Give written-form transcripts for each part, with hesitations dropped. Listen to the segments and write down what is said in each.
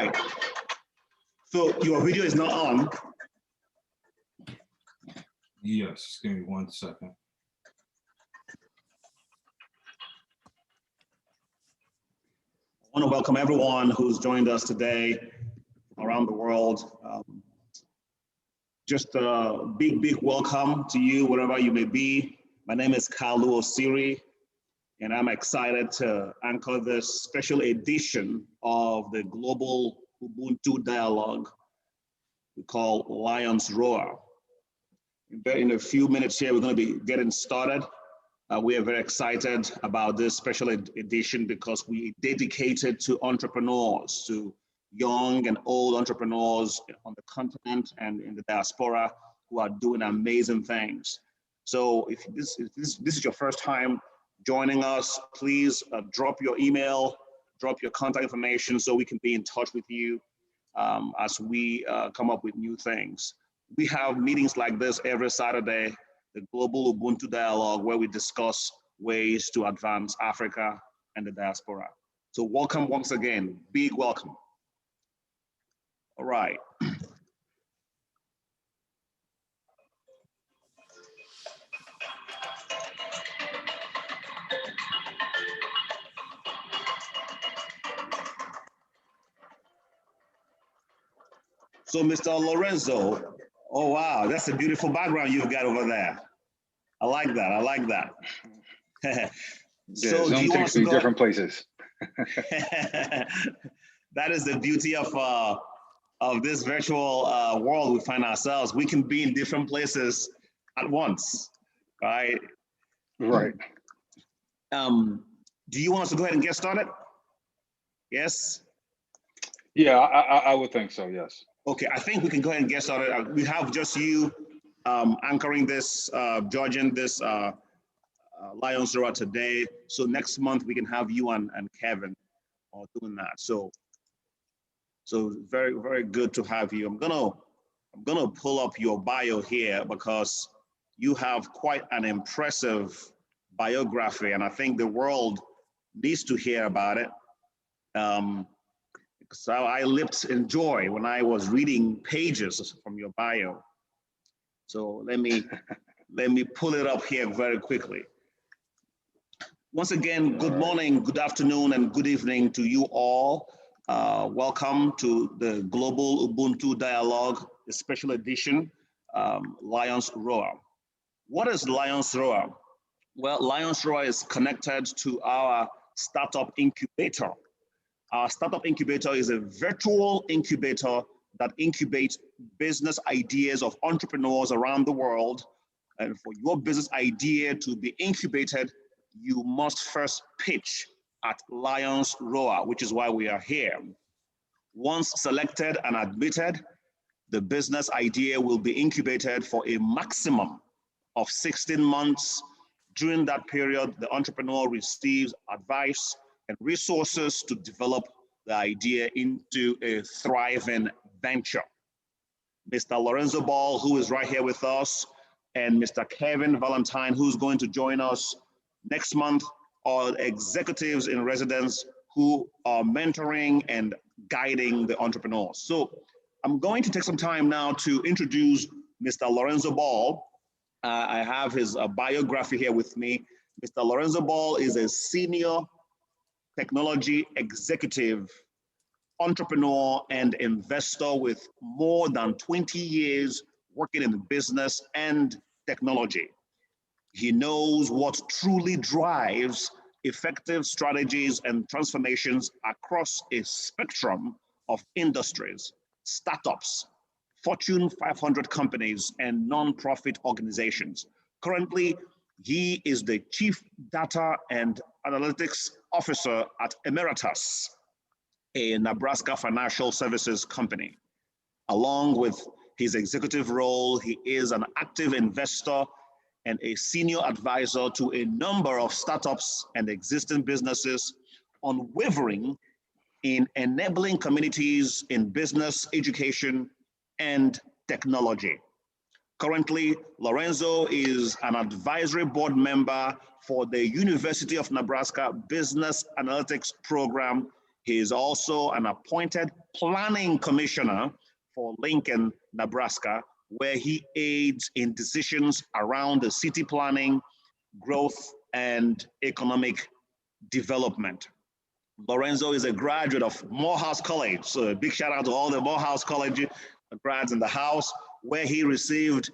Right. So your video is not on. Yes, give me 1 second. I want to welcome everyone who's joined us today around the world. Just a big welcome to you, wherever you may be. My name is Kalu Osiri, and I'm excited to anchor this special edition of the Global Ubuntu Dialogue we call Lions Roar. In a few minutes here, we're going to be getting started. We are very excited about this special edition because we dedicated to entrepreneurs, to young and old entrepreneurs on the continent and in the diaspora who are doing amazing things. So if this is your first time joining us, please drop your email, drop your contact information so we can be in touch with you as we come up with new things. We have meetings like this every Saturday, the Global Ubuntu Dialogue, where we discuss ways to advance Africa and the diaspora. So welcome once again, big welcome. All right. So Mr. Lorenzo, oh wow, that's a beautiful background you've got over there. I like that, I like that. So Zoom takes me different places. That is the beauty of this virtual world we find ourselves. We can be in different places at once, right? Right. Do you want us to go ahead and get started? Yes? Yeah, I would think so, yes. Okay, I think we can go ahead and get started. We have just you anchoring this, judging this Lions Roar today. So next month we can have you and Kevin doing that. So very good to have you. I'm gonna pull up your bio here because you have quite an impressive biography, and I think the world needs to hear about it. So I leapt in joy when I was reading pages from your bio. So let me pull it up here very quickly. Once again, good morning, good afternoon, and good evening to you all. Welcome to the Global Ubuntu Dialogue, a special edition, Lions Roar. What is Lions Roar? Well, Lions Roar is connected to our startup incubator. Our startup incubator is a virtual incubator that incubates business ideas of entrepreneurs around the world. And for your business idea to be incubated, you must first pitch at Lions Roar, which is why we are here. Once selected and admitted, the business idea will be incubated for a maximum of 16 months. During that period, the entrepreneur receives advice and resources to develop the idea into a thriving venture. Mr. Lorenzo Ball, who is right here with us, and Mr. Kevin Valentine, who's going to join us next month, are executives in residence who are mentoring and guiding the entrepreneurs. So I'm going to take some time now to introduce Mr. Lorenzo Ball. I have his biography here with me. Mr. Lorenzo Ball is a senior technology executive, entrepreneur, and investor with more than 20 years working in business and technology. He knows what truly drives effective strategies and transformations across a spectrum of industries, startups, Fortune 500 companies, and nonprofit organizations. Currently, he is the Chief Data and Analytics Officer at Emeritus, a Nebraska financial services company. Along with his executive role, he is an active investor and a senior advisor to a number of startups and existing businesses, unwavering in enabling communities in business, education, and technology. Currently, Lorenzo is an advisory board member for the University of Nebraska Business Analytics Program He is also an appointed planning commissioner for Lincoln, Nebraska, where he aids in decisions around the city planning, growth, and economic development. Lorenzo is a graduate of Morehouse College, so a big shout out to all the Morehouse College grads in the house, where he received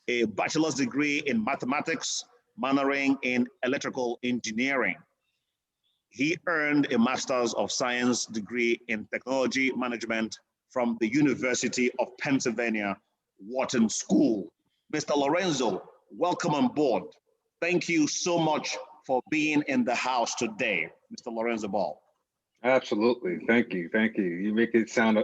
a bachelor's degree in mathematics, minoring in electrical engineering. He earned a master's of science degree in technology management from the University of Pennsylvania Wharton School. Mr. Lorenzo, welcome on board. Thank you so much for being in the house today, Mr. Lorenzo Ball. Absolutely. Thank you. Thank you. You make it sound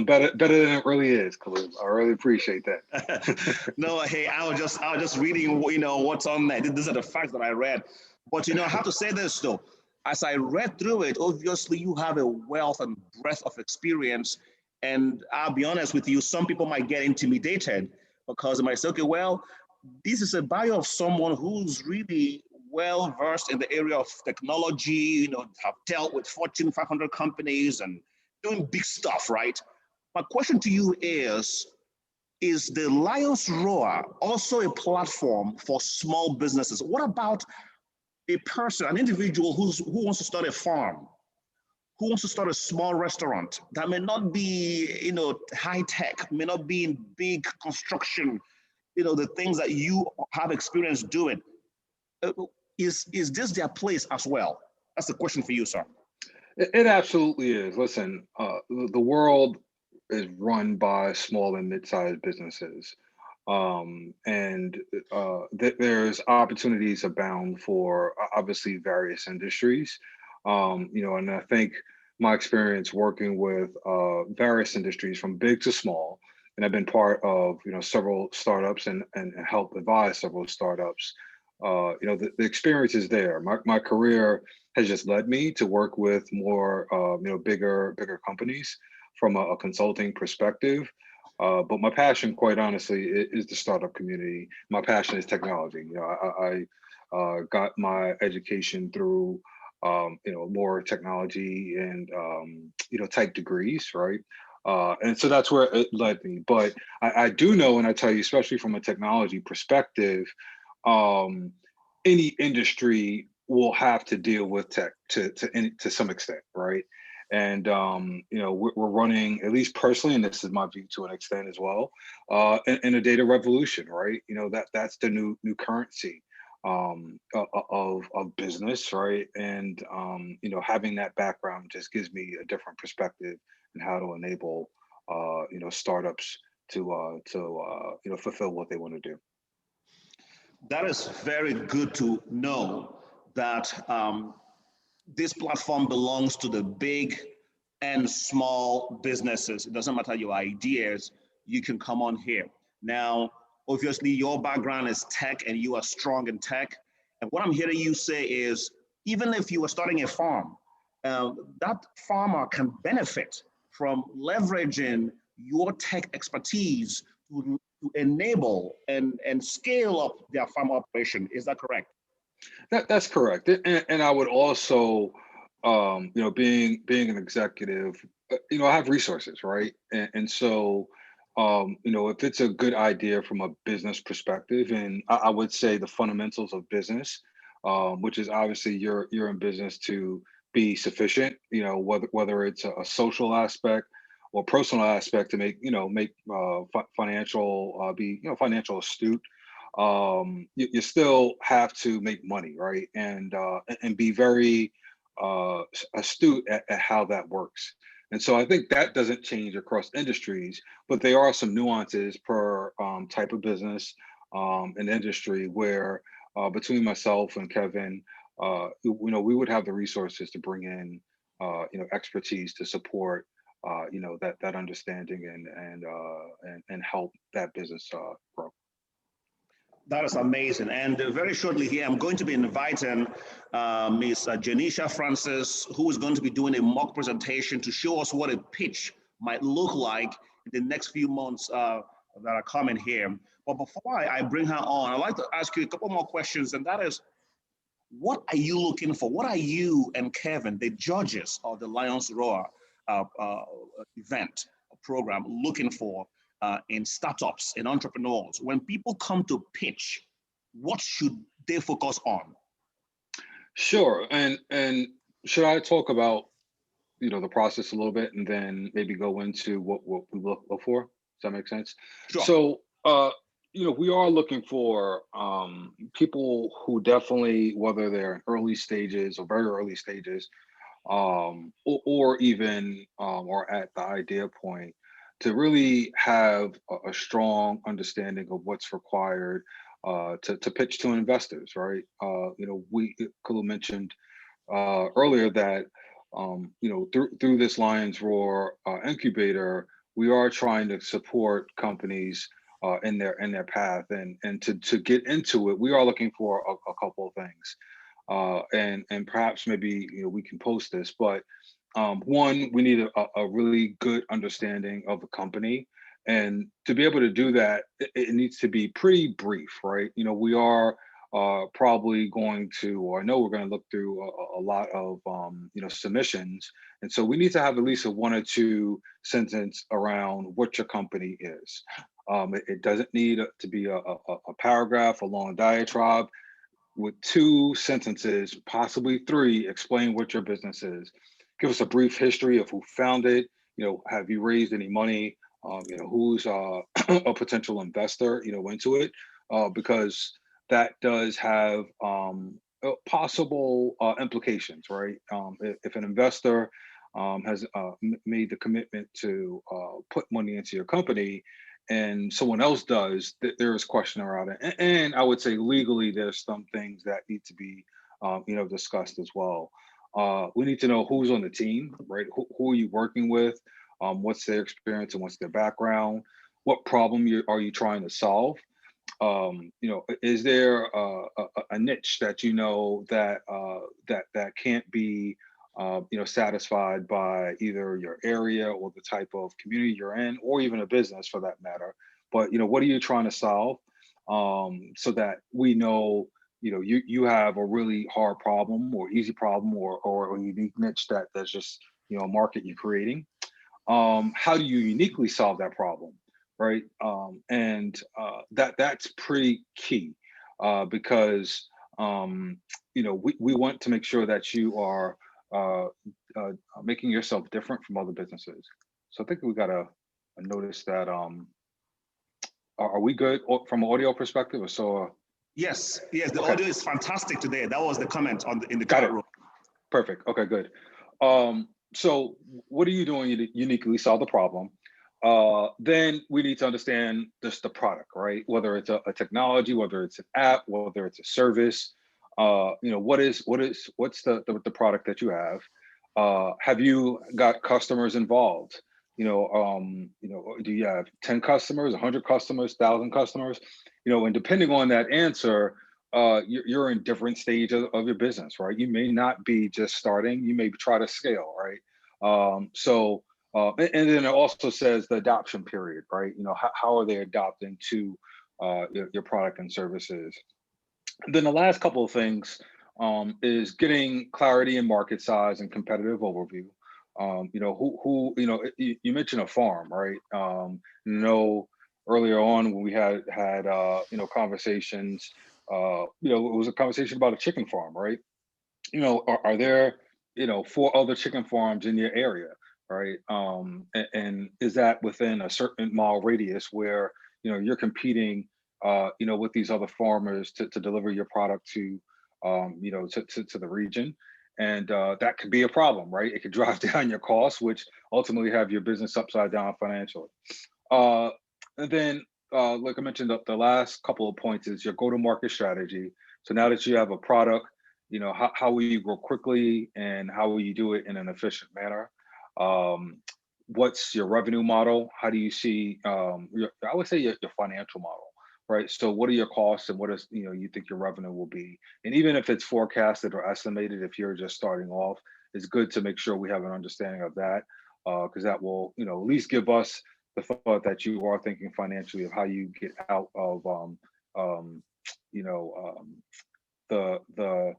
better than it really is, Khalil. I really appreciate that. No, hey, I was just reading, what's on there. These are the facts that I read. But I have to say this though. As I read through it, obviously you have a wealth and breadth of experience. And I'll be honest with you, some people might get intimidated because they might say, okay, well, this is a bio of someone who's really well versed in the area of technology, have dealt with Fortune 500 companies and doing big stuff, right? My question to you is the Lions Roar also a platform for small businesses? What about a person, an individual who wants to start a farm, who wants to start a small restaurant that may not be, high tech, may not be in big construction, the things that you have experience doing? Uh, is this their place as well? That's the question for you, sir. It absolutely is. Listen, the world is run by small and mid-sized businesses. And there's opportunities abound for obviously various industries. And I think my experience working with various industries from big to small, and I've been part of several startups and helped advise several startups. The experience is there. My career has just led me to work with more bigger companies from a consulting perspective. But my passion, quite honestly, is the startup community. My passion is technology. I got my education through more technology and type degrees, right? And so that's where it led me. But I do know, and I tell you, especially from a technology perspective, any industry will have to deal with tech to some extent, right? And we're running, at least personally, and this is my view to an extent as well, in a data revolution, right? That's the new currency of business, right? And having that background just gives me a different perspective in how to enable startups to fulfill what they want to do. That is very good to know that this platform belongs to the big and small businesses. It doesn't matter your ideas, you can come on here. Now, obviously, your background is tech and you are strong in tech. And what I'm hearing you say is even if you are starting a farm, that farmer can benefit from leveraging your tech expertise to enable and scale up their farm operation. Is that correct? That's correct. And I would also, being an executive, I have resources, right? And so, if it's a good idea from a business perspective, and I would say the fundamentals of business, which is obviously you're in business to be sufficient, whether it's a social aspect or personal aspect to make financial, be financial astute. You still have to make money, right? And be very astute at how that works. And so I think that doesn't change across industries, but there are some nuances per type of business and industry where between myself and Kevin, we would have the resources to bring in expertise to support that understanding and help that business grow. That is amazing. And very shortly here, I'm going to be inviting Ms. Janisha Francis, who is going to be doing a mock presentation to show us what a pitch might look like in the next few months that are coming here. But before I bring her on, I'd like to ask you a couple more questions, and that is, what are you looking for? What are you and Kevin, the judges of the Lions Roar event program, looking for in startups, in entrepreneurs? When people come to pitch, what should they focus on? Sure. And should I talk about, the process a little bit and then maybe go into what we look for? Does that make sense? Sure. So, we are looking for people who definitely, whether they're in early stages or very early stages, or even or at the idea point, to really have a strong understanding of what's required to pitch to investors, right? Kulu mentioned earlier that through this Lions Roar incubator, we are trying to support companies in their path, and to get into it, we are looking for a couple of things, and perhaps maybe we can post this, but one, we need a really good understanding of the company, and to be able to do that, it needs to be pretty brief, right? We are probably going to, or I know we're going to look through a lot of submissions, and so we need to have at least a one or two sentence around what your company is. It doesn't need to be a paragraph, a long diatribe. With two sentences, possibly three, explain what your business is. Give us a brief history of who founded. Have you raised any money? Who's a potential investor? Into it, because that does have possible implications, right? If an investor has made the commitment to put money into your company, and someone else does, there is question around it. And I would say legally, there's some things that need to be, discussed as well. We need to know who's on the team, right? Who are you working with? What's their experience and what's their background? What problem are you trying to solve? Is there a niche that that can't be satisfied by either your area or the type of community you're in, or even a business for that matter? But what are you trying to solve, so that we know you have a really hard problem or easy problem, or a unique niche that's just a market you're creating. How do you uniquely solve that problem, right? And that's pretty key, because we want to make sure that you are uh, making yourself different from other businesses. So I think we got to notice that. Are we good from an audio perspective? Or so? Yes, yes, the Okay, audio is fantastic today. That was the comment in the got chat it. room. Perfect. Okay, good. So what are you doing to uniquely solve the problem? Then we need to understand just the product, right? Whether it's a technology, whether it's an app, whether it's a service. What's the product that you have? Have you got customers involved? Do you have 10 customers, 100 customers, 1,000 customers? And depending on that answer, you're in different stages of your business, right? You may not be just starting, you may try to scale, right? And then it also says the adoption period, right? How are they adopting to your product and services? And then the last couple of things is getting clarity in market size and competitive overview. You mentioned a farm, right? Earlier on when we had conversations, it was a conversation about a chicken farm, right? Are there, four other chicken farms in your area, right? And is that within a certain mile radius where, you're competing, with these other farmers to deliver your product to the region? And that could be a problem, right? It could drive down your costs, which ultimately have your business upside down financially. Uh, and then, like I mentioned, the last couple of points is your go-to-market strategy. So now that you have a product, how will you grow quickly, and how will you do it in an efficient manner? Um, what's your revenue model? How do you see, I would say your financial model, right? So what are your costs, and what is, you think your revenue will be? And even if it's forecasted or estimated, if you're just starting off, it's good to make sure we have an understanding of that, because that will, at least give us the thought that you are thinking financially of how you get out of um, you know, um, the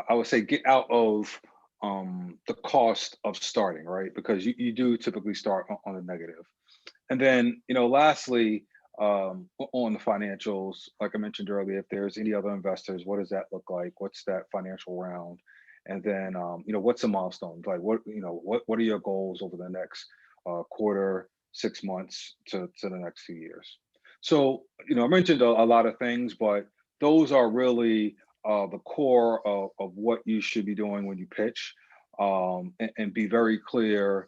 I would say get out of the cost of starting, right? Because you do typically start on a negative. And then, lastly, on the financials, like I mentioned earlier, if there's any other investors, what does that look like? What's that financial round? And then, what's the milestones? Like what are your goals over the next quarter, 6 months to the next few years? So, I mentioned a lot of things, but those are really the core of what you should be doing when you pitch, and be very clear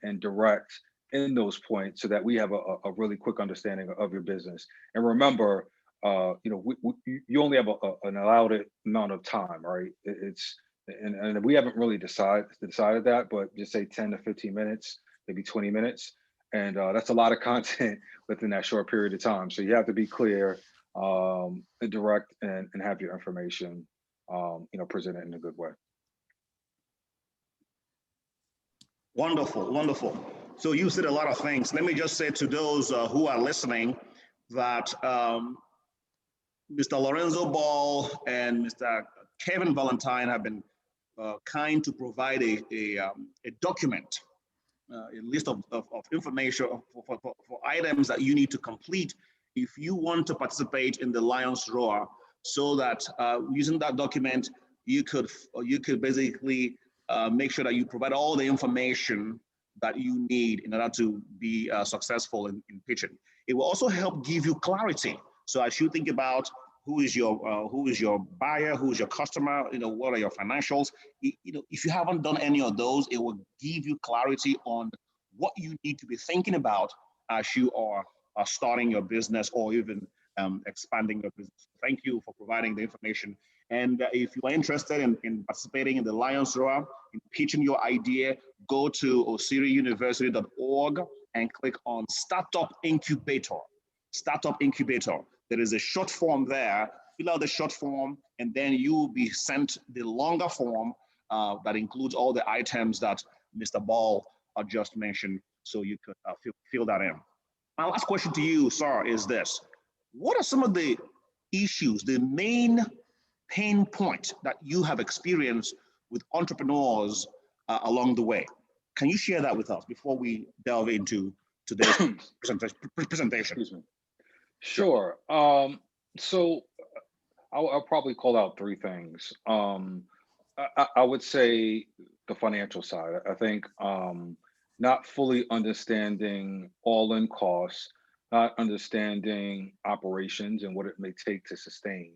and direct in those points so that we have a really quick understanding of your business. And remember, you only have an allowed amount of time, right? And we haven't really decided that, but just say 10 to 15 minutes, maybe 20 minutes. And that's a lot of content within that short period of time. So you have to be clear, and direct, and have your information, presented in a good way. Wonderful, wonderful. So you said a lot of things. Let me just say to those who are listening that Mr. Lorenzo Ball and Mr. Kevin Valentine have been kind to provide a document, a list of information for items that you need to complete if you want to participate in the Lions Roar, so that using that document, you could basically make sure that you provide all the information that you need in order to be successful in pitching. It will also help give you clarity. So as you think about who is your buyer, who is your customer, what are your financials, if you haven't done any of those, it will give you clarity on what you need to be thinking about as you are starting your business or even expanding your business. Thank you for providing the information. And if you are interested in participating in the Lions Roar, in pitching your idea, go to osiriuniversity.org and click on Startup Incubator. Startup Incubator. There is a short form there. Fill out the short form, and then you will be sent the longer form that includes all the items that Mr. Ball just mentioned, so you could fill that in. My last question to you, sir, is this. What are some of the issues, the main pain point that you have experienced with entrepreneurs along the way? Can you share that with us before we delve into today's presentation? Excuse me. Sure. So I'll probably call out three things. I would say the financial side. I think not fully understanding all-in costs, not understanding operations and what it may take to sustain,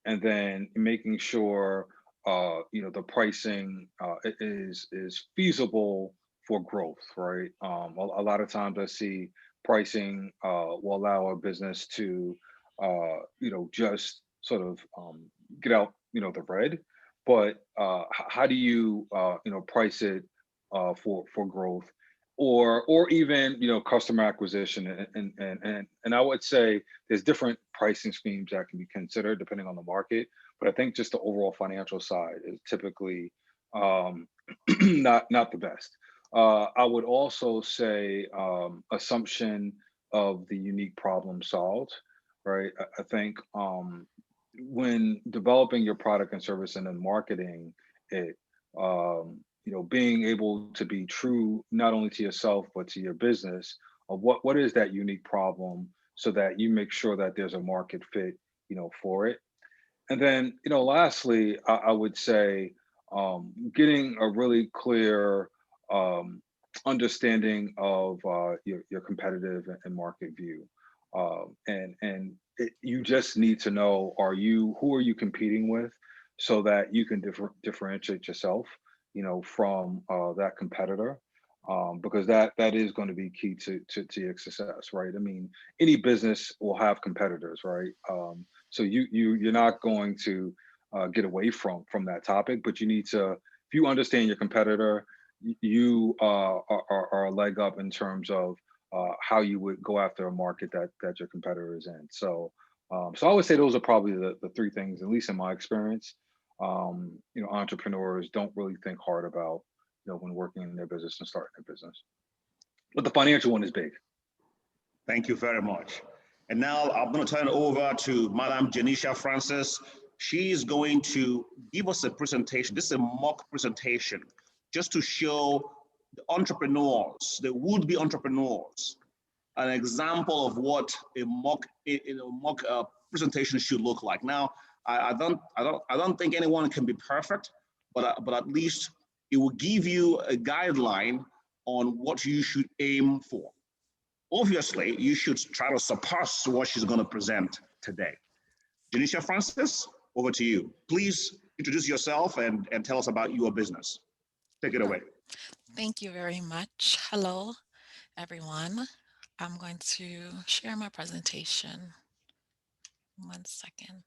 and then making sure the pricing is feasible for growth, right? A lot of times I see pricing will allow a business to just sort of get out the red, but how do you price it for growth, or even customer acquisition, and I would say there's different pricing schemes that can be considered depending on the market, but I think just the overall financial side is typically not the best. I would also say assumption of the unique problem solved, right? I think when developing your product and service and then marketing it, being able to be true not only to yourself but to your business of what is that unique problem, so that you make sure that there's a market fit, for it. And then, lastly, I would say getting a really clear understanding of your competitive and market view, and you just need to know, who are you competing with, so that you can differentiate yourself, from that competitor, because that is going to be key to your success, right? I mean, any business will have competitors, right? So you're not going to get away from that topic, but you need to, if you understand your competitor, you are a leg up in terms of how you would go after a market that your competitor is in. So I would say those are probably the three things, at least in my experience. Entrepreneurs don't really think hard about when working in their business and starting their business, but the financial one is big. Thank you very much. And now I'm going to turn it over to Madam Janisha Francis, She is going to give us a presentation. This is a mock presentation just to show the entrepreneurs, the would-be entrepreneurs, an example of what a mock presentation should look like. Now, I don't think anyone can be perfect, but at least it will give you a guideline on what you should aim for. Obviously, you should try to surpass what she's going to present today. Janisha Francis, over to you. Please introduce yourself and tell us about your business. Take it away. Thank you very much. Hello, everyone. I'm going to share my presentation. 1 second.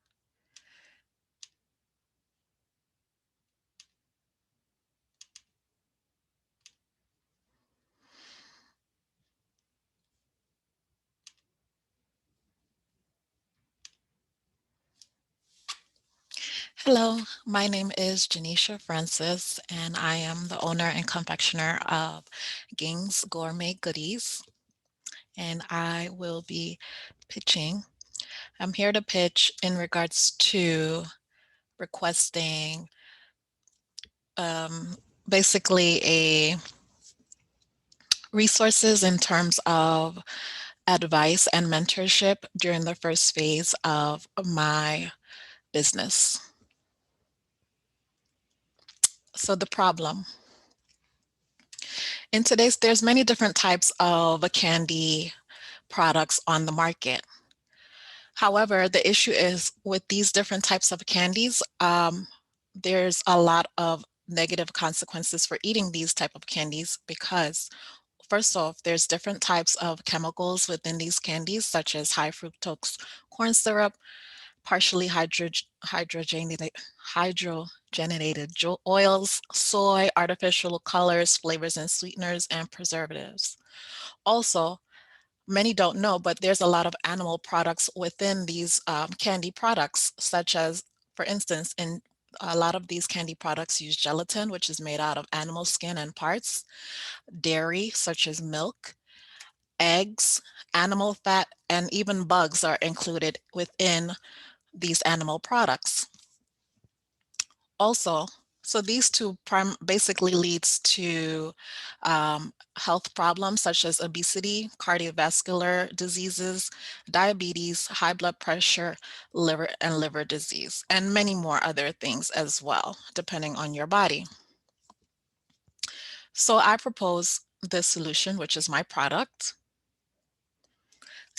Hello, my name is Janisha Francis, and I am the owner and confectioner of Ging's Gourmet Goodies. And I will be pitching. I'm here to pitch in regards to requesting um, basically a resources in terms of advice and mentorship during the first phase of my business. So the problem. In today's, there's many different types of candy products on the market. However, the issue is with these different types of candies, there's a lot of negative consequences for eating these type of candies because first off, there's different types of chemicals within these candies, such as high fructose corn syrup, partially hydrogenated oils, soy, artificial colors, flavors and sweeteners, and preservatives. Also, many don't know, but there's a lot of animal products within these candy products, such as, for instance, in a lot of these candy products use gelatin, which is made out of animal skin and parts, dairy, such as milk, eggs, animal fat, and even bugs are included within these animal products. Also, so these two basically leads to health problems such as obesity, cardiovascular diseases, diabetes, high blood pressure, liver disease, and many more other things as well, depending on your body. So I propose this solution, which is my product,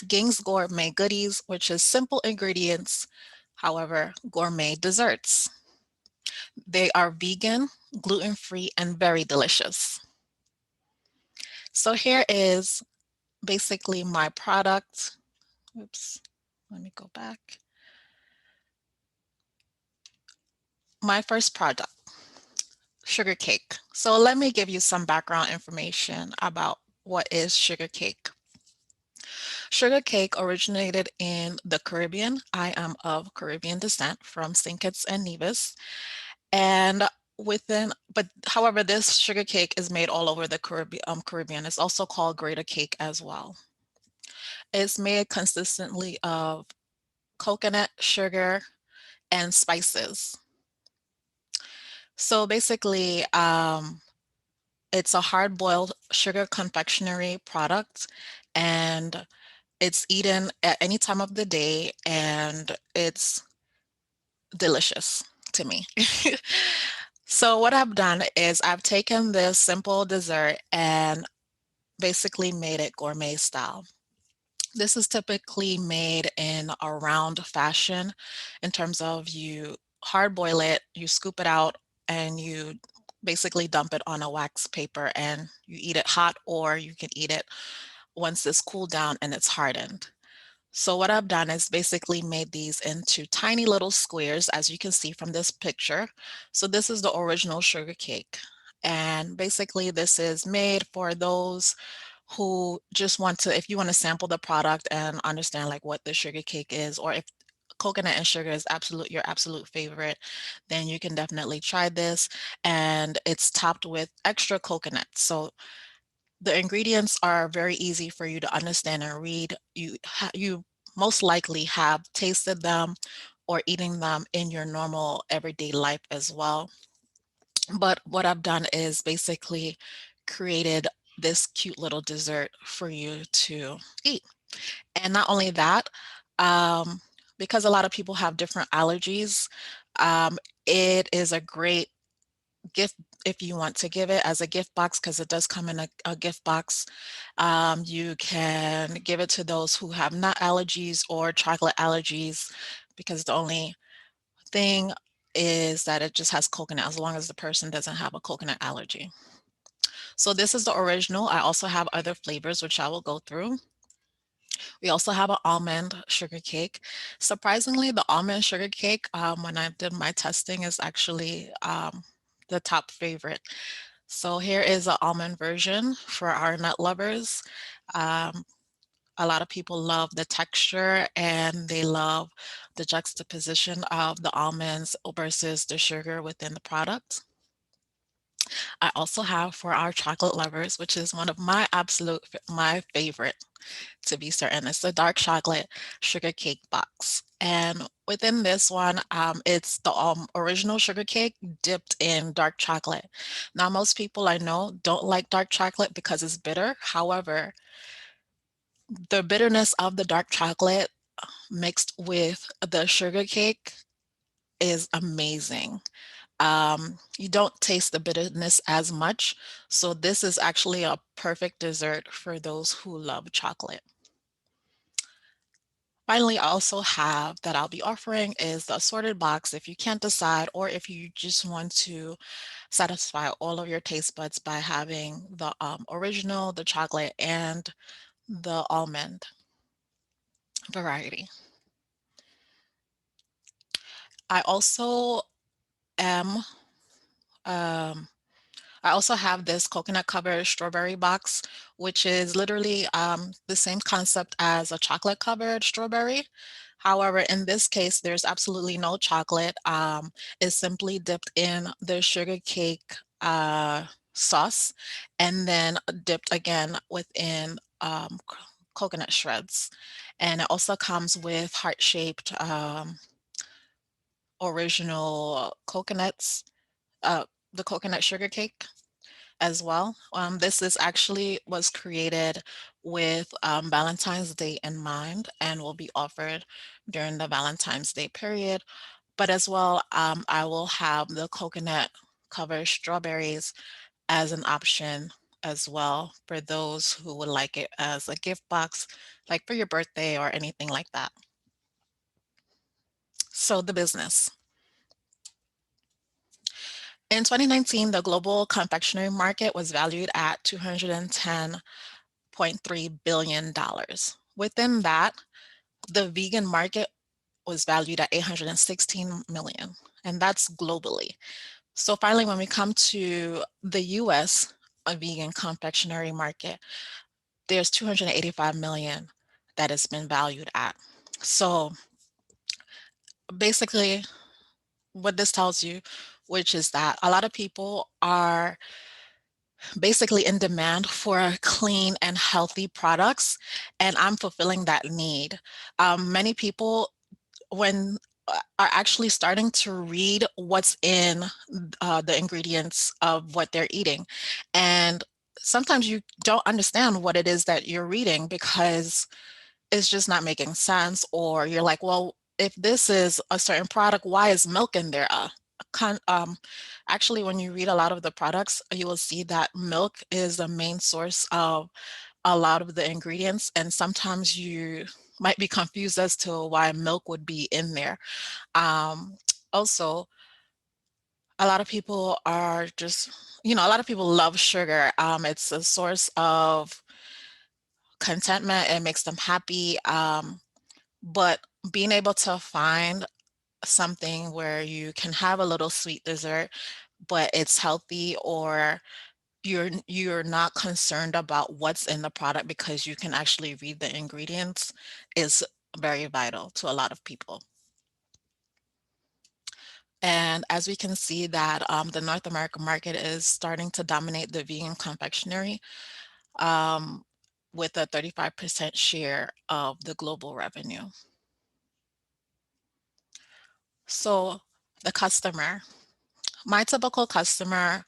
Ging's Gourmet Goodies, which is simple ingredients, however, gourmet desserts. They are vegan, gluten-free, and very delicious. So here is basically my product. Oops, let me go back. My first product, sugar cake. So let me give you some background information about what is sugar cake. Sugar cake originated in the Caribbean. I am of Caribbean descent from St. Kitts and Nevis. And however, this sugar cake is made all over the Caribbean. It's also called grater cake as well. It's made consistently of coconut, sugar, and spices. So basically, it's a hard-boiled sugar confectionery product, and it's eaten at any time of the day, and it's delicious to me. So what I've done is I've taken this simple dessert and basically made it gourmet style. This is typically made in a round fashion in terms of you hard boil it, you scoop it out, and you basically dump it on a wax paper and you eat it hot, or you can eat it once it's cooled down and it's hardened. So what I've done is basically made these into tiny little squares, as you can see from this picture. So this is the original sugar cake. And basically this is made for those who just want to, if you want to sample the product and understand like what the sugar cake is, or if coconut and sugar is your absolute favorite, then you can definitely try this. And it's topped with extra coconut. So the ingredients are very easy for you to understand and read. You most likely have tasted them or eating them in your normal everyday life as well. But what I've done is basically created this cute little dessert for you to eat. And not only that, um, because a lot of people have different allergies, um, it is a great gift if you want to give it as a gift box, because it does come in a gift box. You can give it to those who have nut allergies or chocolate allergies, because the only thing is that it just has coconut, as long as the person doesn't have a coconut allergy. So this is the original. I also have other flavors, which I will go through. We also have an almond sugar cake. Surprisingly, the almond sugar cake, when I did my testing, is actually the top favorite. So here is an almond version for our nut lovers. Um, a lot of people love the texture and they love the juxtaposition of the almonds versus the sugar within the product. I also have for our chocolate lovers, which is one of my my favorite, to be certain. It's the dark chocolate sugar cake box. And within this one, it's the original sugar cake dipped in dark chocolate. Now, most people I know don't like dark chocolate because it's bitter. However, the bitterness of the dark chocolate mixed with the sugar cake is amazing. You don't taste the bitterness as much. So this is actually a perfect dessert for those who love chocolate. Finally, I also have that I'll be offering is the assorted box if you can't decide, or if you just want to satisfy all of your taste buds by having the original, the chocolate, and the almond variety. I also am um, I also have this coconut covered strawberry box, which is literally the same concept as a chocolate covered strawberry. However, in this case, there's absolutely no chocolate. It's simply dipped in the sugar cake sauce and then dipped again within coconut shreds. And it also comes with heart-shaped original coconuts, uh, the coconut sugar cake as well. This is actually was created with Valentine's Day in mind and will be offered during the Valentine's Day period. But as well, I will have the coconut covered strawberries as an option as well for those who would like it as a gift box, like for your birthday or anything like that. So the business. In 2019, the global confectionery market was valued at $210.3 billion. Within that, the vegan market was valued at 816 million, and that's globally. So finally, when we come to the US, a vegan confectionery market, there's 285 million that has been valued at. So basically, what this tells you, which is that a lot of people are basically in demand for clean and healthy products, and I'm fulfilling that need. Many people, when are actually starting to read what's in the ingredients of what they're eating, and sometimes you don't understand what it is that you're reading because it's just not making sense, or you're like, well, if this is a certain product, why is milk in there? Con- um, Actually, when you read a lot of the products, you will see that milk is the main source of a lot of the ingredients, and sometimes you might be confused as to why milk would be in there. Um, Also, a lot of people are just, a lot of people love sugar. It's a source of contentment. It makes them happy. But being able to find something where you can have a little sweet dessert, but it's healthy, or you're not concerned about what's in the product because you can actually read the ingredients, is very vital to a lot of people. And as we can see that the North American market is starting to dominate the vegan confectionery um, with a 35% share of the global revenue. So the customer, my typical customer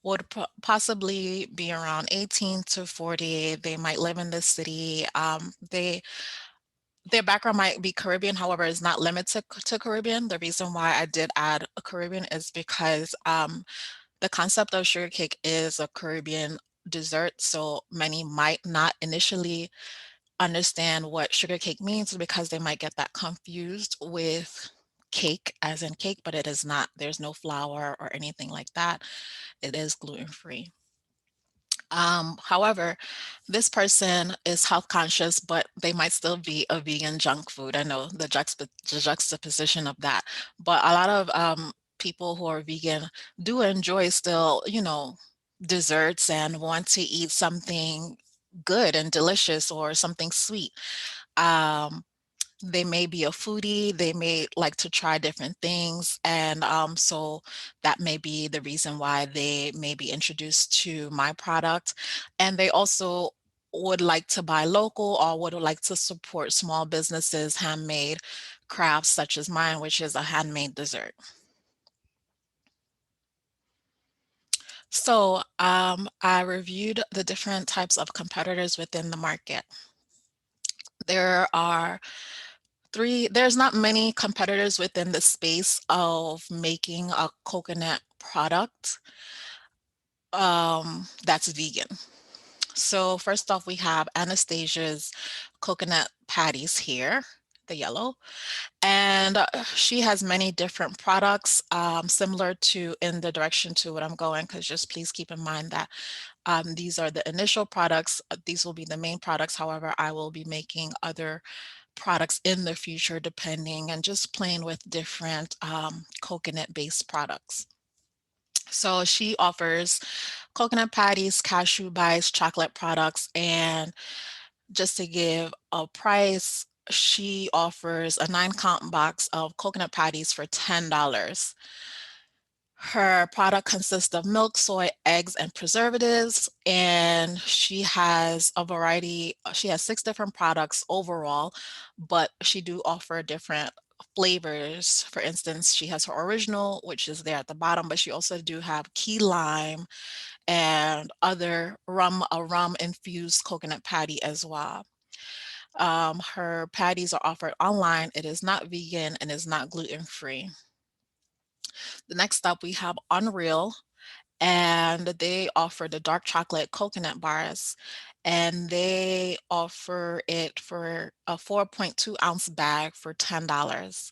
would possibly be around 18 to 40. They might live in the city. Their background might be Caribbean, however, is not limited to Caribbean. The reason why I did add a Caribbean is because the concept of sugar cake is a Caribbean dessert, so many might not initially understand what sugar cake means because they might get that confused with cake, as in cake, but it is not. There's no flour or anything like that. It is gluten-free. However, this person is health conscious, but they might still be a vegan junk food. I know the juxtaposition of that, but a lot of people who are vegan do enjoy still, desserts and want to eat something good and delicious or something sweet. Um, they may be a foodie, they may like to try different things, and so that may be the reason why they may be introduced to my product. And they also would like to buy local or would like to support small businesses, handmade crafts such as mine, which is a handmade dessert. So I reviewed the different types of competitors within the market. There are there's not many competitors within the space of making a coconut product that's vegan. So first off, we have Anastasia's coconut patties here, the yellow, and she has many different products similar to in the direction to what I'm going, because just please keep in mind that these are the initial products. These will be the main products. However, I will be making other products in the future depending and just playing with different coconut-based products. So she offers coconut patties, cashew bites, chocolate products, and just to give a price, she offers a 9 count box of coconut patties for $10. Her product consists of milk, soy, eggs, and preservatives, and she has a variety. She has 6 different products overall, but she do offer different flavors. For instance, she has her original, which is there at the bottom, but she also do have key lime and other a rum infused coconut patty as well. Her patties are offered online. It is not vegan and is not gluten free. The next up, we have Unreal, and they offer the dark chocolate coconut bars, and they offer it for a 4.2 ounce bag for $10.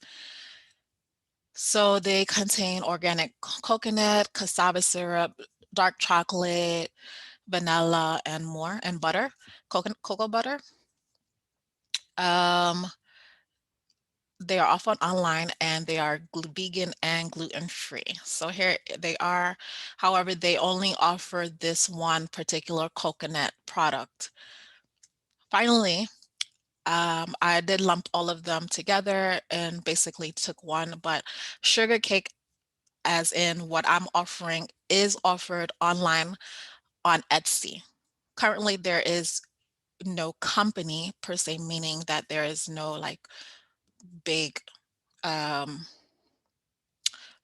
So they contain organic coconut, cassava syrup, dark chocolate, vanilla, and more, and butter, cocoa butter. Um, they are often online and they are vegan and gluten free. So here they are. However, they only offer this one particular coconut product. Finally, I did lump all of them together and basically took one, but sugar cake, as in what I'm offering, is offered online on Etsy. Currently, there is no company per se, meaning that there is no like big um,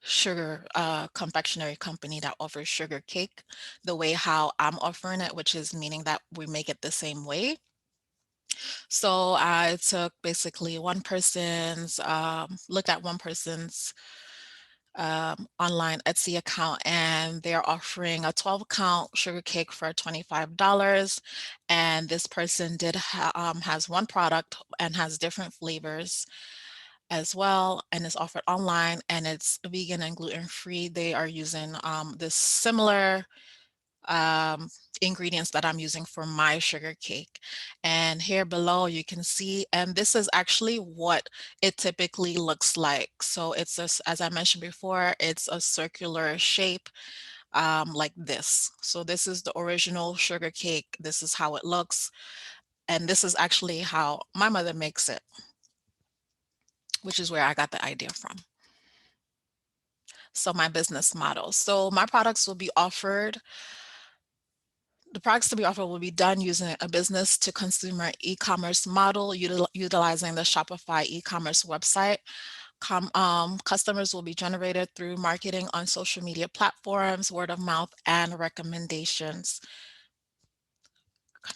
sugar confectionery company that offers sugar cake the way how I'm offering it, which is meaning that we make it the same way. So I took basically looked at one person's online Etsy account, and they're offering a 12 count sugar cake for $25. And this person has one product and has different flavors as well, and it's offered online, and it's vegan and gluten free. They are using the similar um, ingredients that I'm using for my sugar cake. And here below you can see, and this is actually what it typically looks like. So it's as I mentioned before, it's a circular shape like this. So this is the original sugar cake. This is how it looks. And this is actually how my mother makes it, which is where I got the idea from. So my business model. So my products will be offered The products to be offered will be done using a business to consumer e-commerce model, utilizing the Shopify e-commerce website. Customers will be generated through marketing on social media platforms, word of mouth, and recommendations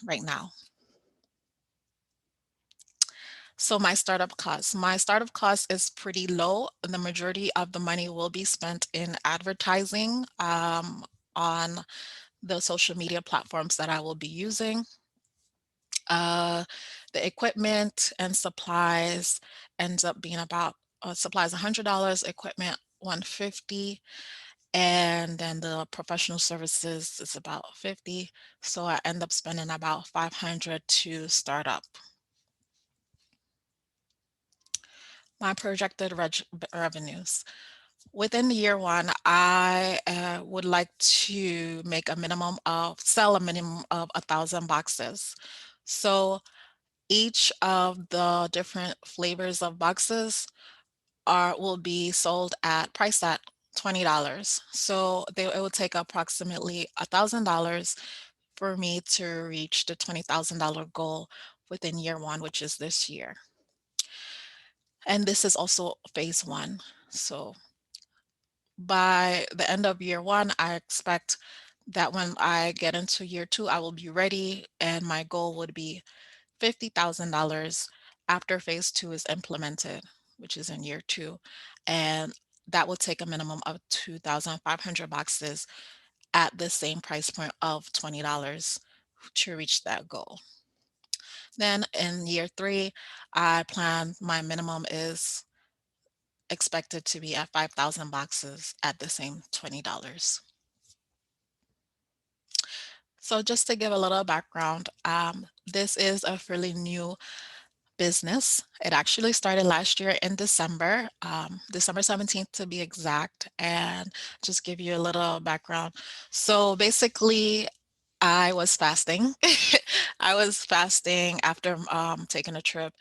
right now. So my startup cost. My startup cost is pretty low. The majority of the money will be spent in advertising on the social media platforms that I will be using. Uh, the equipment and supplies ends up being about supplies $100, equipment 150, and then the professional services is about 50. So I end up spending about 500 to start up. My projected revenues. Within year one, I would like to sell a minimum of 1,000 boxes. So each of the different flavors of boxes will be sold priced at $20. So it would take approximately $1,000 for me to reach the $20,000 goal within year one, which is this year. And this is also phase one. So by the end of year one, I expect that when I get into year two, I will be ready, and my goal would be $50,000 after phase two is implemented, which is in year two. And that will take a minimum of 2,500 boxes at the same price point of $20 to reach that goal. Then in year three, I plan my minimum is expected to be at 5,000 boxes at the same $20. So just to give a little background, this is a fairly new business. It actually started last year in December, December 17th to be exact, and just give you a little background. So basically, I was fasting. I was fasting after taking a trip,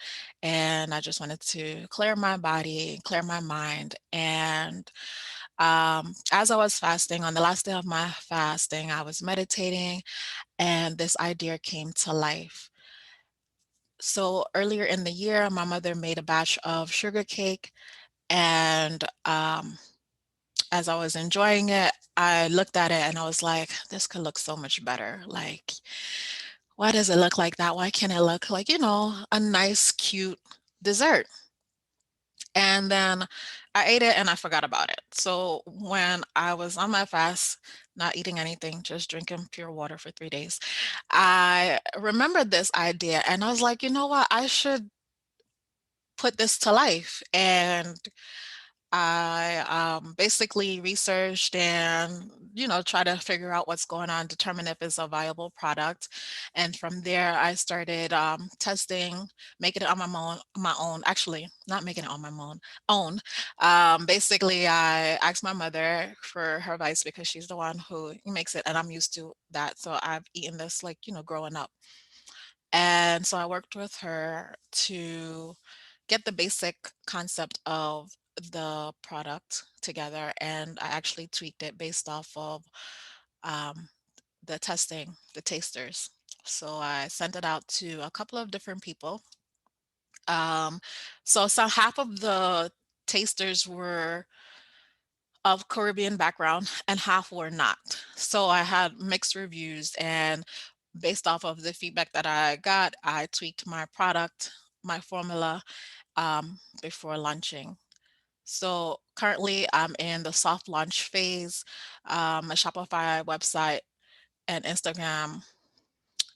and I just wanted to clear my body, clear my mind. And as I was fasting, on the last day of my fasting, I was meditating, and this idea came to life. So earlier in the year, my mother made a batch of sugar cake, and as I was enjoying it, I looked at it and I was like, this could look so much better. Like, why does it look like that? Why can't it look like, a nice, cute dessert? And then I ate it and I forgot about it. So when I was on my fast, not eating anything, just drinking pure water for 3 days, I remembered this idea and I was like, you know what? I should put this to life. And I basically researched and, try to figure out what's going on, determine if it's a viable product. And from there, I started testing, making it on my own, actually, not making it on my own. Basically, I asked my mother for her advice because she's the one who makes it, and I'm used to that. So I've eaten this like, growing up. And so I worked with her to get the basic concept of the product together, and I actually tweaked it based off of um, the testing, the tasters. So I sent it out to a couple of different people. Um, so half of the tasters were of Caribbean background and half were not. So I had mixed reviews, and based off of the feedback that I got, I tweaked my product, my formula before launching. So currently I'm in the soft launch phase. A Shopify website and Instagram,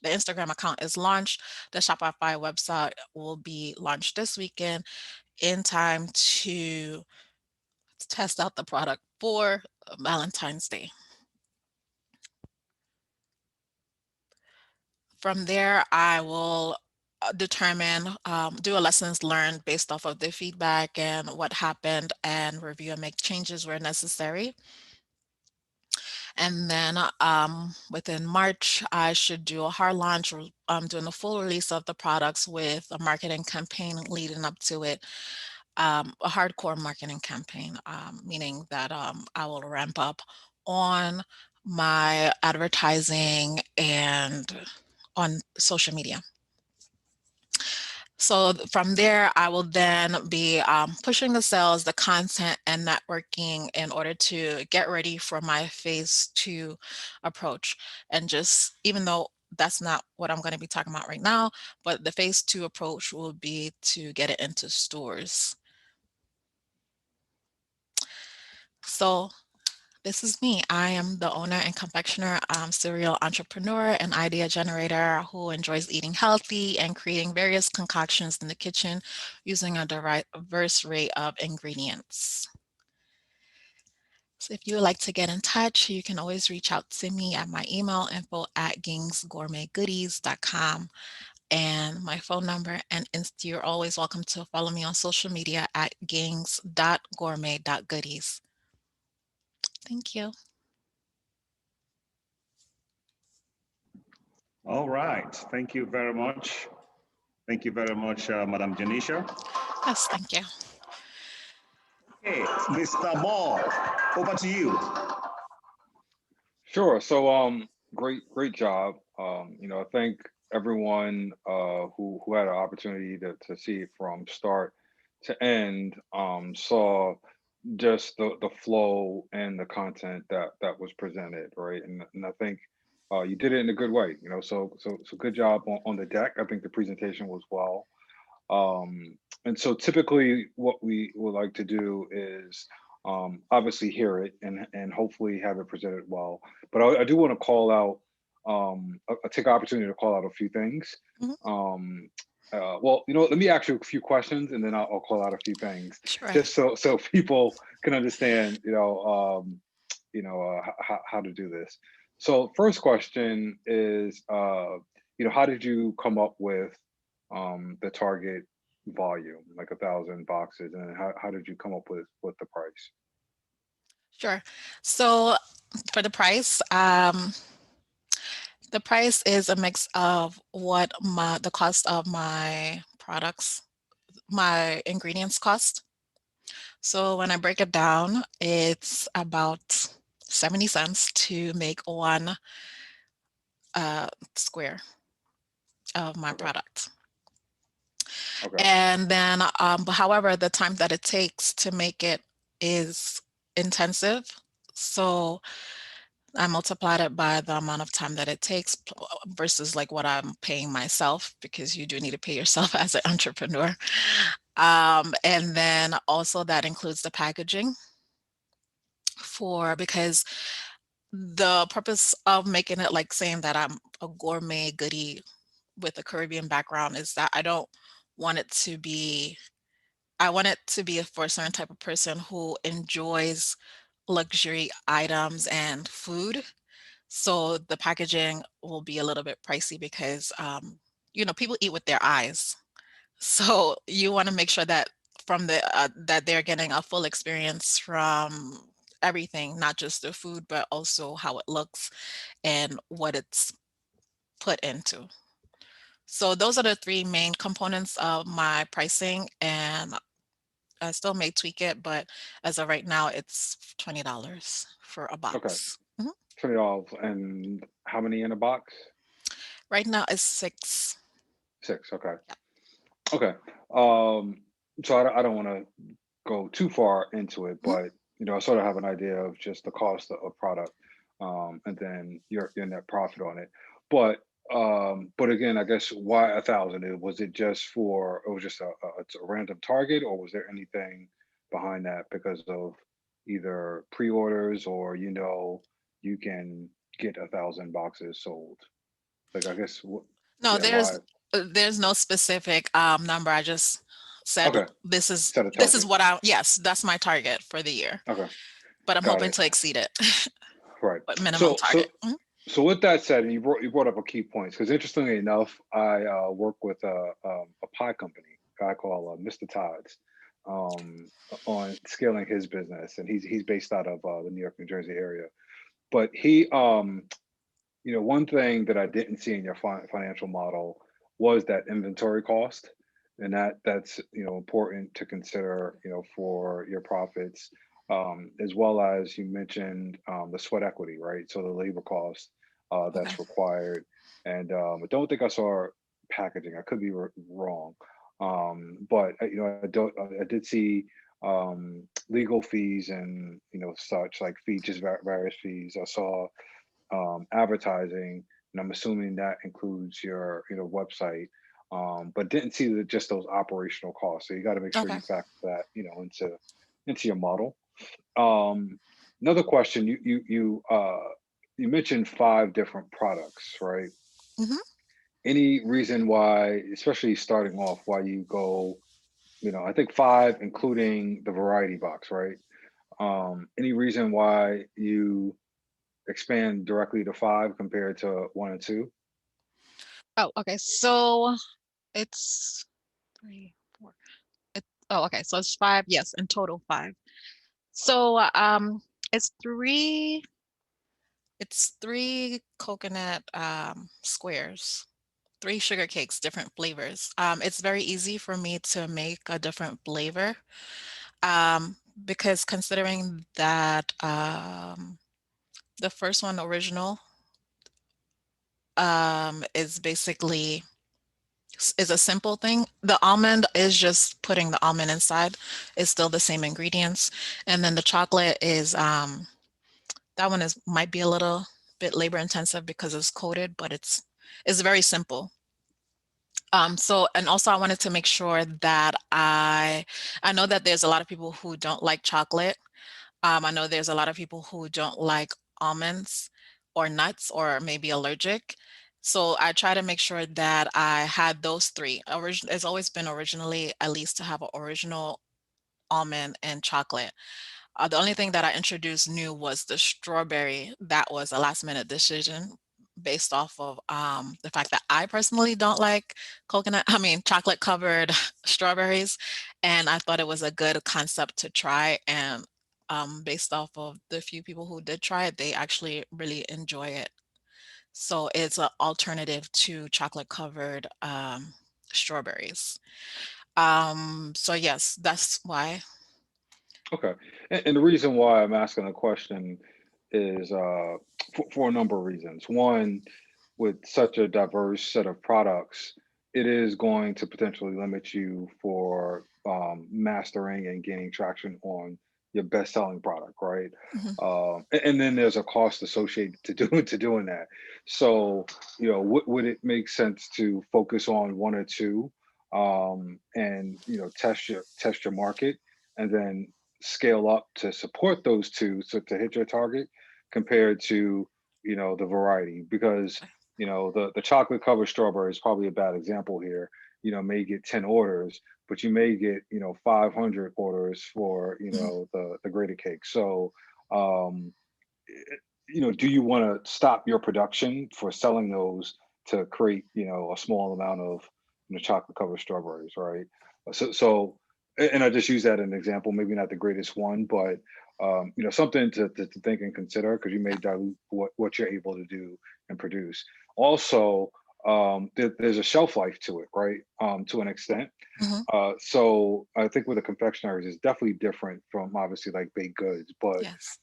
the Instagram account is launched. The Shopify website will be launched this weekend in time to test out the product for Valentine's Day. From there, I will determine, do a lessons learned based off of the feedback and what happened, and review and make changes where necessary. And then within March, I should do a hard launch, or doing a full release of the products with a marketing campaign leading up to it, a hardcore marketing campaign, meaning that I will ramp up on my advertising and on social media. So from there, I will then be pushing the sales, the content, and networking in order to get ready for my phase 2 approach. And just even though that's not what I'm going to be talking about right now, but the phase 2 approach will be to get it into stores. So this is me. I am the owner and confectioner, serial entrepreneur and idea generator who enjoys eating healthy and creating various concoctions in the kitchen using a diverse array of ingredients. So if you would like to get in touch, you can always reach out to me at my email info@gingsgourmetgoodies.com and my phone number, and you're always welcome to follow me on social media at gings.gourmet.goodies. Thank you. All right. Thank you very much. Thank you very much, Madam Janisha. Yes, thank you. Hey, Mr. Ball, over to you. Sure. So, great job. I think everyone who had an opportunity to see it from start to end saw just the flow and the content that was presented, right? And I think you did it in a good way. So good job on the deck. I think the presentation was well. And so typically what we would like to do is obviously hear it and hopefully have it presented well. But I do want to call out, I take opportunity to call out a few things. Mhm. Well, let me ask you a few questions and then I'll call out a few things Sure. just so people can understand, how to do this. So first question is, how did you come up with the target volume, like 1,000 boxes, and how did you come up with the price? Sure. So for the price is a mix of what the cost of my products, my ingredients cost. So when I break it down, it's about 70 cents to make one square of my Okay. product. Okay. And then, but however, the time that it takes to make it is intensive. So I multiplied it by the amount of time that it takes versus like what I'm paying myself, because you do need to pay yourself as an entrepreneur. And then also that includes the packaging because the purpose of making it like saying that I'm a gourmet goodie with a Caribbean background is that want it to be, I want it to be for a certain type of person who enjoys luxury items and food. So the packaging will be a little bit pricey because, people eat with their eyes. So you want to make sure that that they're getting a full experience from everything, not just the food, but also how it looks and what it's put into. So those are the three main components of my pricing, and I still may tweak it, but as of right now, it's $20 for a Okay. box. Mhm. $20, and how many in a box? Right now it's 6. Six. Okay. Yeah. Okay. So I don't want to go too far into it, Mhm. but I sort of have an idea of just the cost of product, and then your net profit on it. But again, I guess why 1,000? Was it just it was just a random target, or was there anything behind that because of either pre-orders or you can get 1,000 boxes sold? Like I guess No, yeah, why? there's no specific number. I just said Okay, set a this is target. what yes, that's my target for the year, Okay, but I'm got hoping it. to exceed it. Right. But minimum So target. so Mhm. so with that said, and you brought up a key point because interestingly enough, I work with a pie company, a guy called Mr. Todd's, um, on scaling his business, and he's based out of the New York, New Jersey area. But one thing that I didn't see in your financial model was that inventory cost, and that's important to consider, for your profits, as well as you mentioned the sweat equity, right? So the labor cost Okay. that's required, and I don't think I saw packaging. I could be wrong, But I did see legal fees and such like just various fees. I saw advertising, and I'm assuming that includes your website. But didn't see just those operational costs. So you got to make sure Okay. you factor that into your model. Um, Another question, you mentioned 5 different products, right? Hmm. Any reason why, especially starting off, why you go, I think 5, including the variety box, right? Any reason why you expand directly to 5 compared to 1 and 2? Oh, okay. So it's three, four. Oh, okay. So it's five. Yes, in total five. So it's three coconut squares, three sugar cakes, different flavors. It's very easy for me to make a different flavor because considering that the first one, original, is basically is a simple thing. The almond is just putting the almond inside. It's still the same ingredients. And then the chocolate is that one is might be a little bit labor intensive because it's coated, but it's very simple. So and also I wanted to make sure that I know that there's a lot of people who don't like chocolate. I know there's a lot of people who don't like almonds or nuts or maybe allergic. So I try to make sure that I had those three. It's always been originally at least to have an original almond and chocolate. The only thing that I introduced new was the strawberry. That was a last minute decision based off of the fact that I personally don't like chocolate covered strawberries. And I thought it was a good concept to try. And based off of the few people who did try it, they actually really enjoy it. So it's an alternative to chocolate covered strawberries. So yes, that's why. Okay. And the reason why I'm asking the question is for a number of reasons. One, with such a diverse set of products, it is going to potentially limit you for mastering and gaining traction on your best-selling product, right? Mhm. And then there's a cost associated to doing that. So, would it make sense to focus on 1 or 2, and test your market, and then scale up to support those 2 so to hit your target compared to the variety, because the chocolate covered strawberry is probably a bad example here. May get 10 orders, but you may get 500 orders for Mhm. the grated cake. So um do you want to stop your production for selling those to create a small amount of chocolate covered strawberries, right? And I just use that as an example, maybe not the greatest one, but something to think and consider, because you may Yeah. dilute what you're able to do and produce. Also, there's a shelf life to it, right? To an extent. Mhm. So I think with the confectionaries, it's definitely different from obviously like baked goods, but Yes.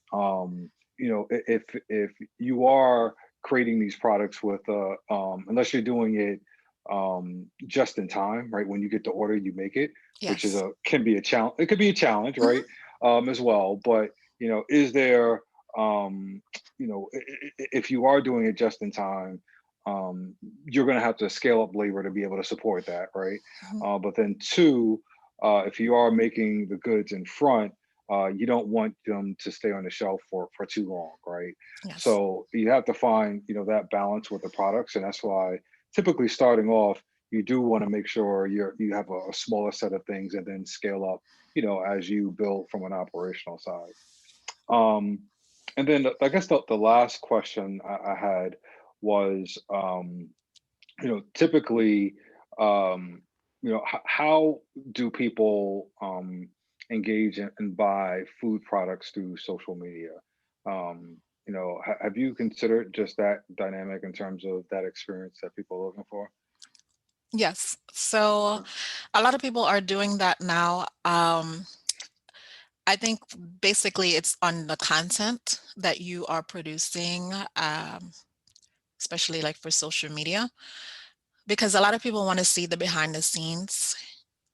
if you are creating these products with unless you're doing it just in time, right? When you get the order, you make it, which is Yes. can be a challenge. It could be a challenge, Mhm. right? As well. But is there if you are doing it just in time, you're going to have to scale up labor to be able to support that, right? Mhm. But then two, if you are making the goods in front, you don't want them to stay on the shelf for too long, right? Yes. So you have to find that balance with the products, and that's why typically starting off, you do want to make sure you have a smaller set of things, and then scale up, as you build from an operational side. Um, and then I guess the last question I had was, typically, um, how do people engage and buy food products through social media? Um, have you considered just that dynamic in terms of that experience that people are looking for? Yes. So Okay. a lot of people are doing that now. I think basically it's on the content that you are producing, especially like for social media, because a lot of people want to see the behind the scenes.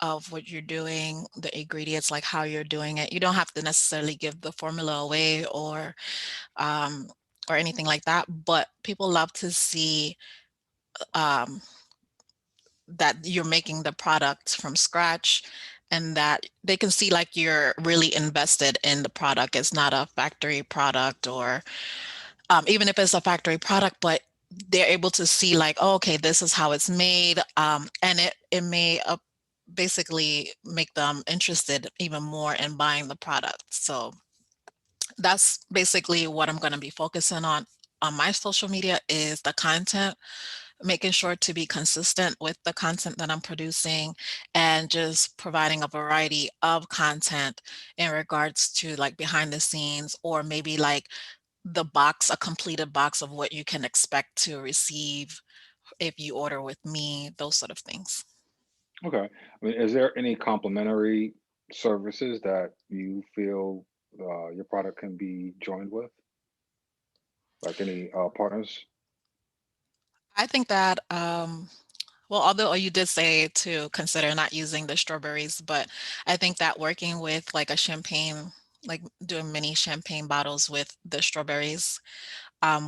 of what you're doing, the ingredients, like how you're doing it. You don't have to necessarily give the formula away um, or anything like that, but people love to see um, that you're making the product from scratch and that they can see like you're really invested in the product. It's not a factory product or even if it's a factory product, but they're able to see like, oh, okay, this is how it's made. And it may basically make them interested even more in buying the product. So that's basically what I'm going to be focusing on my social media is the content, making sure to be consistent with the content that I'm producing and just providing a variety of content in regards to like behind the scenes or maybe like the box, a completed box of what you can expect to receive if you order with me, those sort of things. Okay. I mean, is there any complementary services that you feel your product can be joined with, like any partners? I think that, well, although you did say to consider not using the strawberries, but I think that working with like a champagne, like doing mini champagne bottles with the strawberries,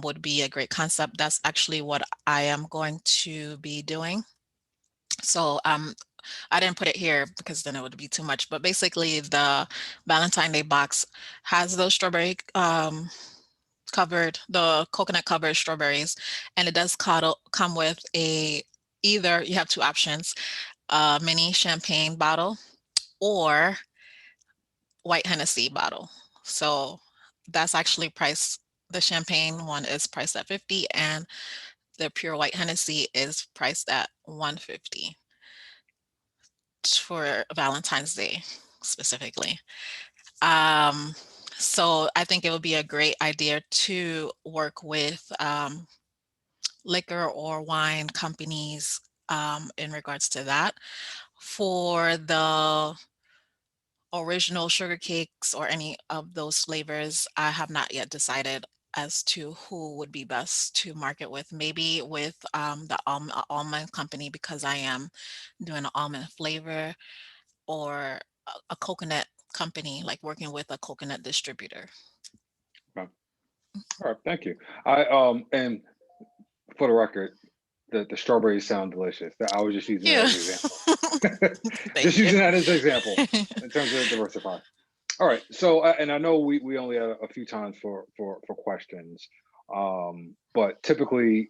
would be a great concept. That's actually what I am going to be doing. So I didn't put it here because then it would be too much. But basically, the Valentine Day box has those strawberry covered, the coconut covered strawberries, and it does come with a either you have two options: a mini champagne bottle or white Hennessy bottle. So that's actually priced. The champagne one is priced at 50, and the pure white Hennessy is priced at 150 for Valentine's Day specifically. Um, so I think it would be a great idea to work with liquor or wine companies in regards to that. For the original sugar cakes or any of those flavors, I have not yet decided as to who would be best to market with. Maybe with the almond company because I am doing an almond flavor, or a coconut company, like working with a coconut distributor. Okay. All right. Thank you. And for the record, the strawberries sound delicious. I was just using that Yeah. as an example. Just Thank you. using that as an example in terms of diversify. All right. So, and I know we only had a few times for questions, but typically,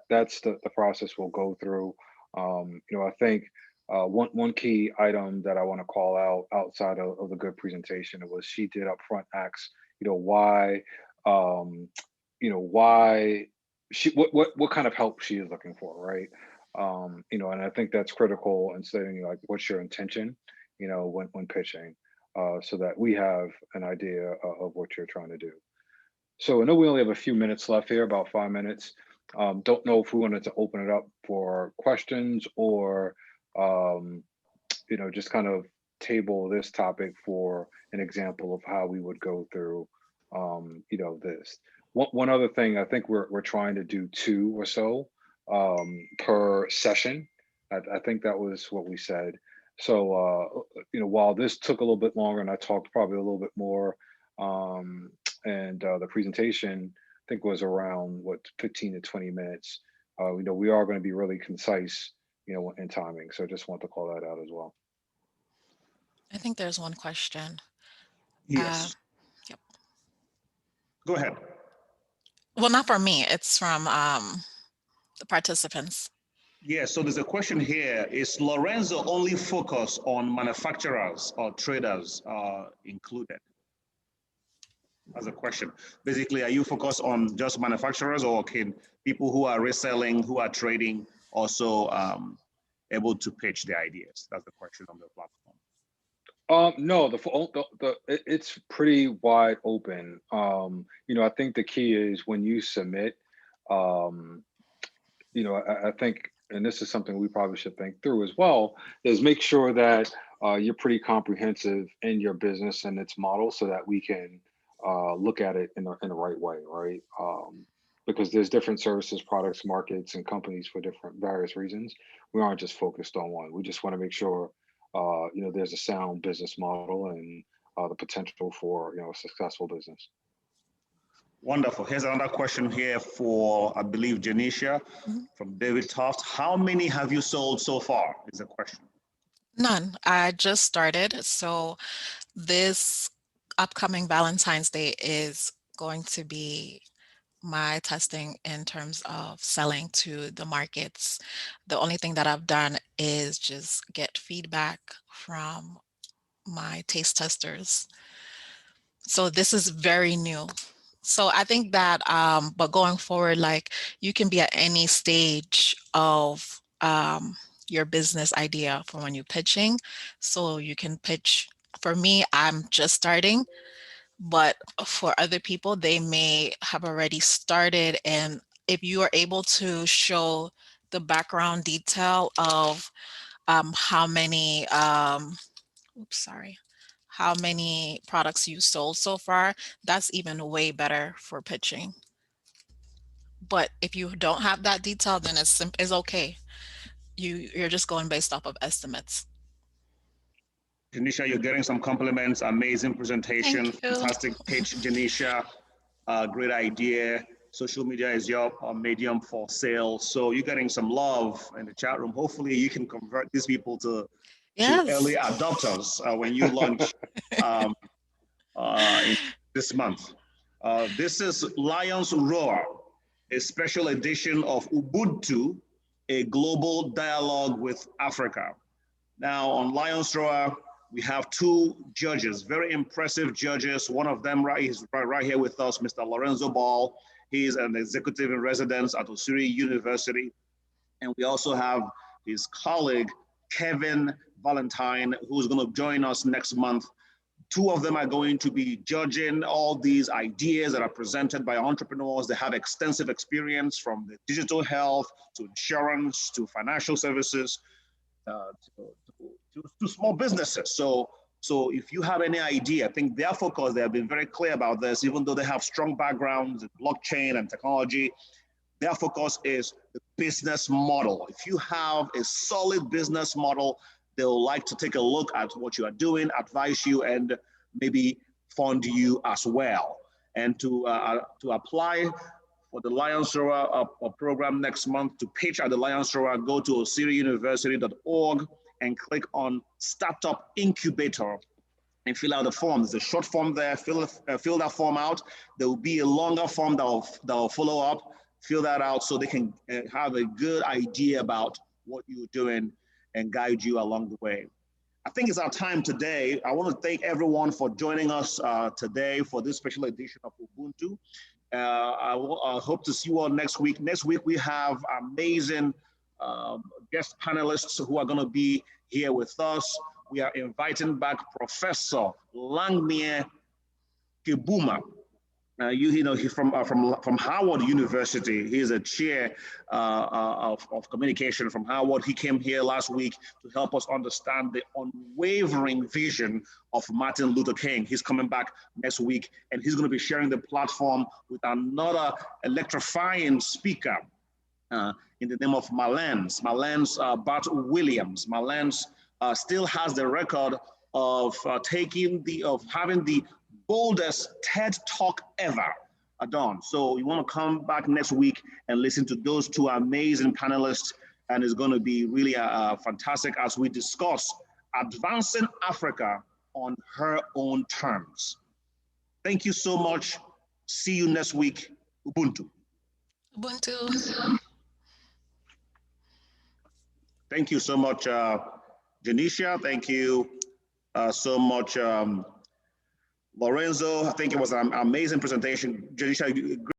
that's the process we'll go through. I think one key item that I want to call out outside of the good presentation was she did upfront ask, why, um, why what kind of help she is looking for, right? And I think that's critical in stating like what's your intention, when pitching so that we have an idea of what you're trying to do. So I know we only have a few minutes left here, about 5 minutes. Don't know if we wanted to open it up for questions or, um, just kind of table this topic for an example of how we would go through, this. One other thing, I think we're trying to do two or so per session. I think that was what we said. So, while this took a little bit longer and I talked probably a little bit more, um, and the presentation I think was around what 15 to 20 minutes. We are going to be really concise, in timing. So just want to call that out as well. I think there's one question. Uh, Yes. yep. Go ahead. Well, not for me. It's from the participants. Yeah, so there's a question here. Is Lorenzo only focus on manufacturers or traders included? As a question. Basically, are you focused on just manufacturers or can people who are reselling, who are trading also able to pitch their ideas? That's the question on the platform. No, it's pretty wide open. I think the key is when you submit, um, I think, and this is something we probably should think through as well, is make sure that you're pretty comprehensive in your business and its model so that we can look at it in the right way, right? Because there's different services, products, markets, and companies for different various reasons. We aren't just focused on one. We just want to make sure there's a sound business model and the potential for a successful business. Wonderful. Here's another question here for, I believe, Janisha Mhm. from David Toft. How many have you sold so far? Is the question. None. I just started. So this upcoming Valentine's Day is going to be my testing in terms of selling to the markets. The only thing that I've done is just get feedback from my taste testers. So this is very new. So I think that, but going forward, like you can be at any stage of your business idea for when you're pitching. So you can pitch. For me, I'm just starting, but for other people, they may have already started. And if you are able to show the background detail of how many, oops, sorry, how many products you sold so far, that's even way better for pitching. But if you don't have that detail, then it's okay. You're just going based off of estimates. Janisha, you're getting some compliments. Amazing presentation. Thank you. Fantastic pitch, Janisha. Great idea. Social media is your medium for sales. So you're getting some love in the chat room. Hopefully you can convert these people to early Yes. adopters when you launch um, in this month. This is Lions Roar, a special edition of Ubuntu, a global dialogue with Africa. Now on Lions Roar, we have two judges, very impressive judges. One of them is right here with us, Mr. Lorenzo Ball. He is an executive in residence at Osiri University. And we also have his colleague, Kevin Valentine, who's going to join us next month. Two of them are going to be judging all these ideas that are presented by entrepreneurs. They have extensive experience from the digital health to insurance to financial services to small businesses. So if you have any idea, I think their focus, they have been very clear about this, even though they have strong backgrounds in blockchain and technology, their focus is the business model. If you have a solid business model, they'll like to take a look at what you are doing, advise you, and maybe fund you as well. And to apply for the Lions Roar program next month, to pitch at the Lions Roar, go to osiriuniversity.org and click on Startup Incubator and fill out the form. There's a short form there. Fill that form out. There will be a longer form that will follow up. Fill that out so they can have a good idea about what you're doing and guide you along the way. I think it's our time today. I want to thank everyone for joining us today for this special edition of Ubuntu. I hope to see you all next week. Next week, we have amazing guest panelists who are going to be here with us. We are inviting back Professor Langmere Kibuma. He's from Howard University. He is a chair of communication from Howard. He came here last week to help us understand the unwavering vision of Martin Luther King. He's coming back next week, and he's going to be sharing the platform with another electrifying speaker in the name of Malance Bart Williams. Malance still has the record of having the boldest TED Talk ever done. So you want to come back next week and listen to those two amazing panelists, and it's going to be really fantastic as we discuss advancing Africa on her own terms. Thank you so much. See you next week. Ubuntu. Ubuntu. Thank you so much, Janisha. Thank you so much, Lorenzo. I think it was an amazing presentation. Janisha,